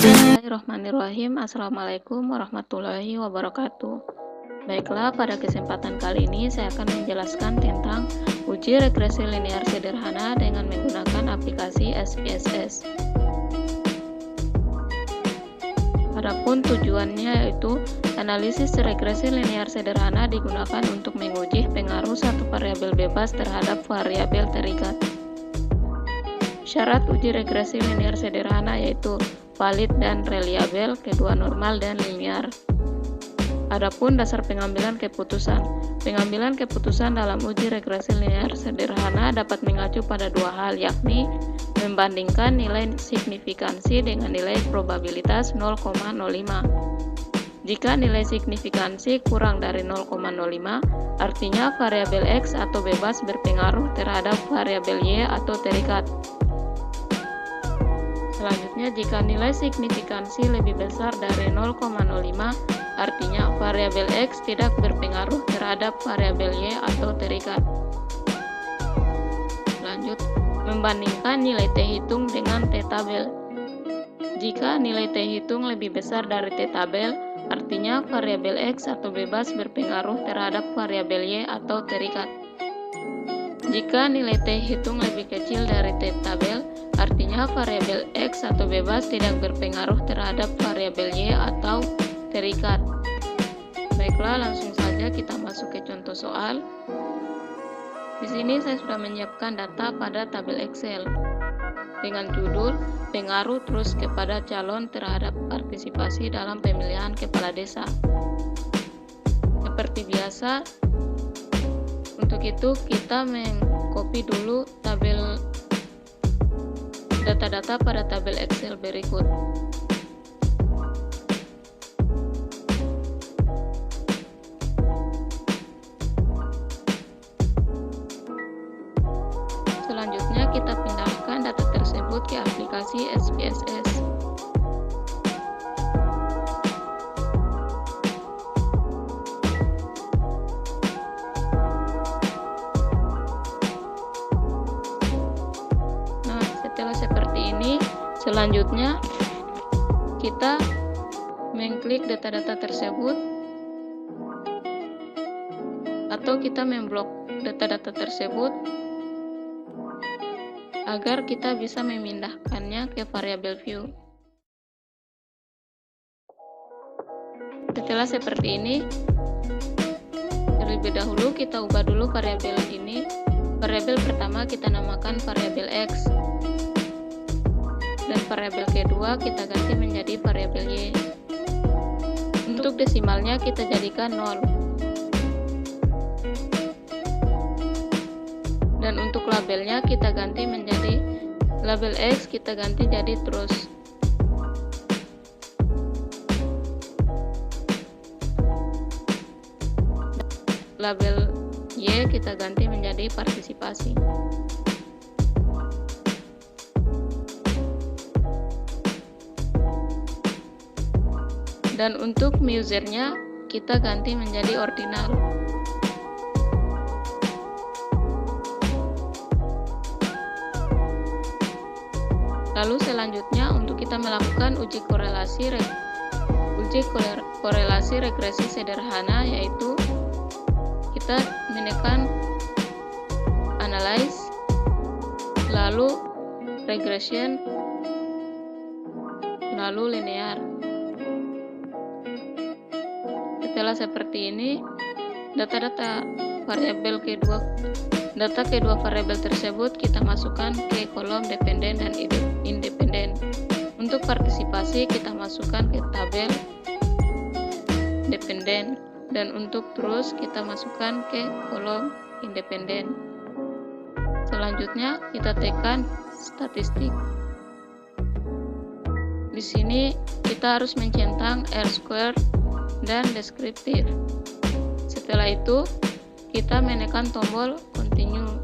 Bismillahirrahmanirrahim. Assalamualaikum warahmatullahi wabarakatuh. Baiklah, pada kesempatan kali ini saya akan menjelaskan tentang uji regresi linear sederhana dengan menggunakan aplikasi SPSS. Adapun tujuannya yaitu analisis regresi linear sederhana digunakan untuk menguji pengaruh satu variabel bebas terhadap variabel terikat. Syarat uji regresi linear sederhana yaitu valid dan reliabel, kedua normal dan linear. Adapun dasar pengambilan keputusan. Pengambilan keputusan dalam uji regresi linear sederhana dapat mengacu pada dua hal, yakni membandingkan nilai signifikansi dengan nilai probabilitas 0,05. Jika nilai signifikansi kurang dari 0,05, artinya variabel X atau bebas berpengaruh terhadap variabel Y atau terikat. Selanjutnya, jika nilai signifikansi lebih besar dari 0,05, artinya variabel X tidak berpengaruh terhadap variabel Y atau terikat. Lanjut, membandingkan nilai T hitung dengan T tabel. Jika nilai T hitung lebih besar dari T tabel, artinya variabel X atau bebas berpengaruh terhadap variabel Y atau terikat. Jika nilai T hitung lebih kecil dari T tabel, artinya variabel X atau bebas tidak berpengaruh terhadap variabel Y atau terikat. Baiklah, langsung saja kita masuk ke contoh soal. Di sini saya sudah menyiapkan data pada tabel Excel dengan judul pengaruh terus kepada calon terhadap partisipasi dalam pemilihan kepala desa. Seperti biasa, untuk itu kita mengcopy dulu data-data pada tabel Excel berikut. Selanjutnya kita pindahkan data tersebut ke aplikasi SPSS. Seperti ini. Selanjutnya kita mengklik data-data tersebut atau kita memblok data-data tersebut agar kita bisa memindahkannya ke variabel view. Setelah seperti ini, terlebih dahulu kita ubah dulu variabel ini. Variabel pertama kita namakan variabel X, dan variabel kedua kita ganti menjadi variabel Y. Untuk desimalnya kita jadikan 0. Dan untuk labelnya kita ganti menjadi label X kita ganti jadi terus. Label Y kita ganti menjadi partisipasi. Dan untuk measurenya kita ganti menjadi ordinal. Lalu selanjutnya untuk kita melakukan uji korelasi regresi sederhana, yaitu kita menekan analyze, lalu regression, lalu linear. Setelah seperti ini, data kedua variabel tersebut kita masukkan ke kolom dependen dan independen. Untuk partisipasi kita masukkan ke tabel dependen, dan untuk terus kita masukkan ke kolom independen. Selanjutnya kita tekan statistik. Di sini kita harus mencentang R square dan deskriptif. Setelah itu, kita menekan tombol continue.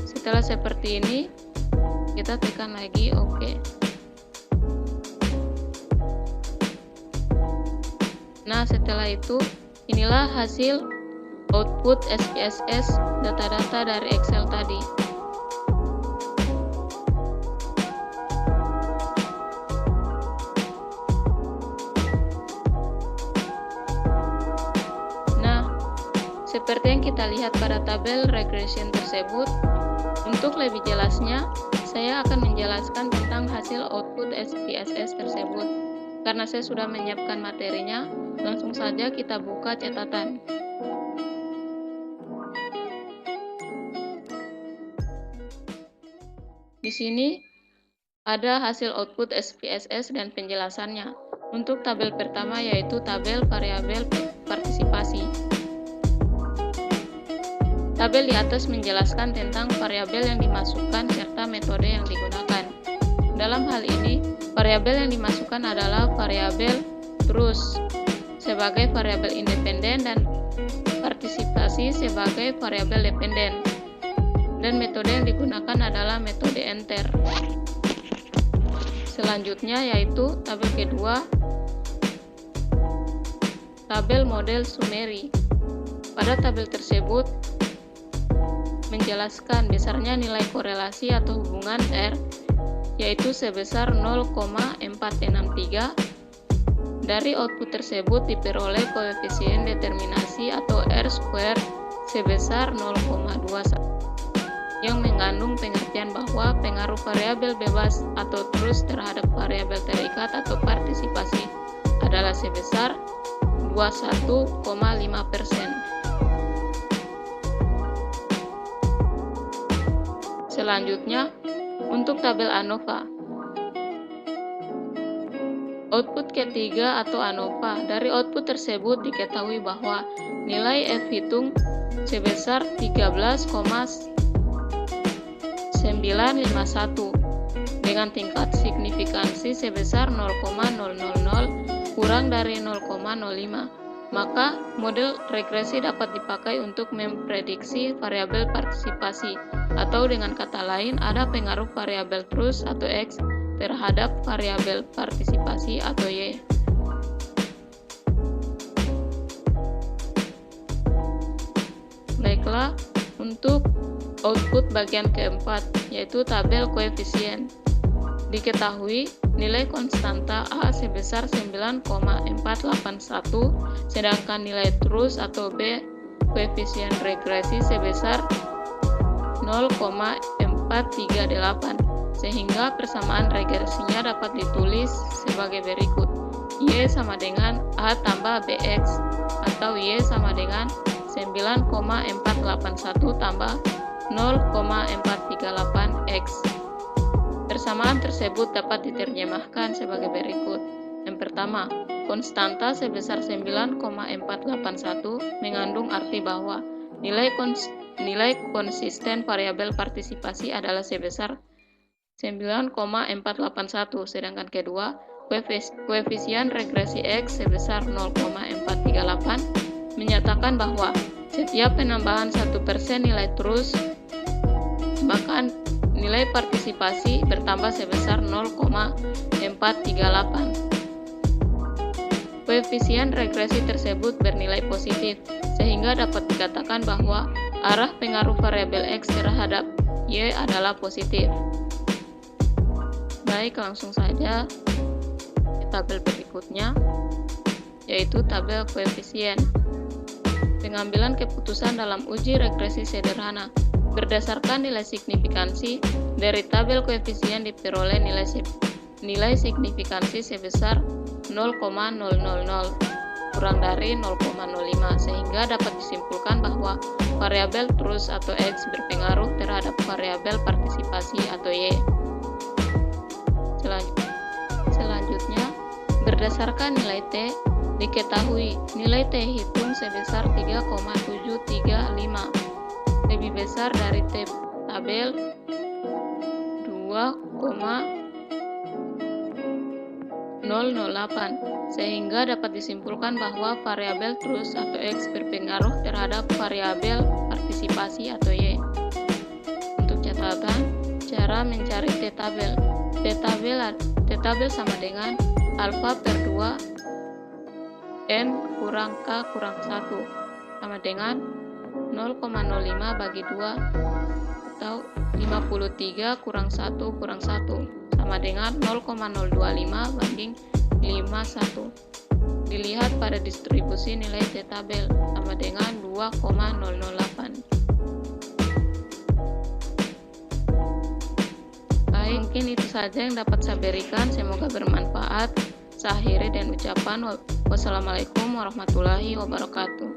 Setelah seperti ini, kita tekan lagi OK. Nah, setelah itu, inilah hasil output SPSS data-data dari Excel tadi. Nah, seperti yang kita lihat pada tabel regression tersebut, untuk lebih jelasnya, saya akan menjelaskan tentang hasil output SPSS tersebut. Karena saya sudah menyiapkan materinya, langsung saja kita buka catatan. Di sini ada hasil output SPSS dan penjelasannya. Untuk tabel pertama yaitu tabel variabel partisipasi. Tabel di atas menjelaskan tentang variabel yang dimasukkan serta metode yang digunakan. Dalam hal ini, variabel yang dimasukkan adalah variabel truth sebagai variabel independen dan partisipasi sebagai variabel dependen. Dan metode yang digunakan adalah metode enter. Selanjutnya yaitu tabel kedua, tabel model summary. Pada tabel tersebut menjelaskan besarnya nilai korelasi atau hubungan R, yaitu sebesar 0,463. Dari output tersebut diperoleh koefisien determinasi atau R square sebesar 0,21, yang mengandung pengertian bahwa pengaruh variabel bebas atau truth terhadap variabel terikat atau partisipasi adalah sebesar 21,5%. Selanjutnya, untuk tabel ANOVA. Output ketiga atau ANOVA. Dari output tersebut diketahui bahwa nilai F hitung sebesar 13,951 dengan tingkat signifikansi sebesar 0,000 kurang dari 0,05. Maka model regresi dapat dipakai untuk memprediksi variabel partisipasi, atau dengan kata lain ada pengaruh variabel truth atau X terhadap variabel partisipasi atau Y. Baiklah, untuk output bagian keempat yaitu tabel koefisien. Diketahui nilai konstanta A sebesar 9,481, sedangkan nilai truth atau B koefisien regresi sebesar 0,438, sehingga persamaan regresinya dapat ditulis sebagai berikut: Y sama dengan A tambah BX, atau Y sama dengan 9,481 tambah 0,438X. Persamaan tersebut dapat diterjemahkan sebagai berikut. Yang pertama, konstanta sebesar 9,481 mengandung arti bahwa nilai konsisten variabel partisipasi adalah sebesar 9,481, sedangkan kedua, koefisien regresi X sebesar 0,438 menyatakan bahwa setiap penambahan 1% nilai truth, maka nilai partisipasi bertambah sebesar 0,438. Koefisien regresi tersebut bernilai positif, sehingga dapat dikatakan bahwa arah pengaruh variabel X terhadap Y adalah positif. Baik, langsung saja ke tabel berikutnya, yaitu tabel koefisien. Pengambilan keputusan dalam uji regresi sederhana. Berdasarkan nilai signifikansi, dari tabel koefisien diperoleh nilai signifikansi sebesar 0,000 kurang dari 0,05, sehingga dapat disimpulkan bahwa variabel truth atau X berpengaruh terhadap variabel partisipasi atau Y. Selanjutnya, berdasarkan nilai T, diketahui nilai T hitung sebesar 3,735, lebih besar dari tabel 2,735 0,08, sehingga dapat disimpulkan bahwa variabel terus atau X berpengaruh terhadap variabel partisipasi atau Y. Untuk catatan, cara mencari T-tabel. T-tabel sama dengan alfa per 2 M kurang K kurang 1 sama dengan 0,05 bagi 2 atau 53 kurang 1 kurang 1 sama dengan 0,025 banding 51. Dilihat pada distribusi nilai T-tabel sama dengan 2,008. Baik, mungkin itu saja yang dapat saya berikan. Semoga bermanfaat. Saya akhiri dengan ucapan wassalamualaikum warahmatullahi wabarakatuh.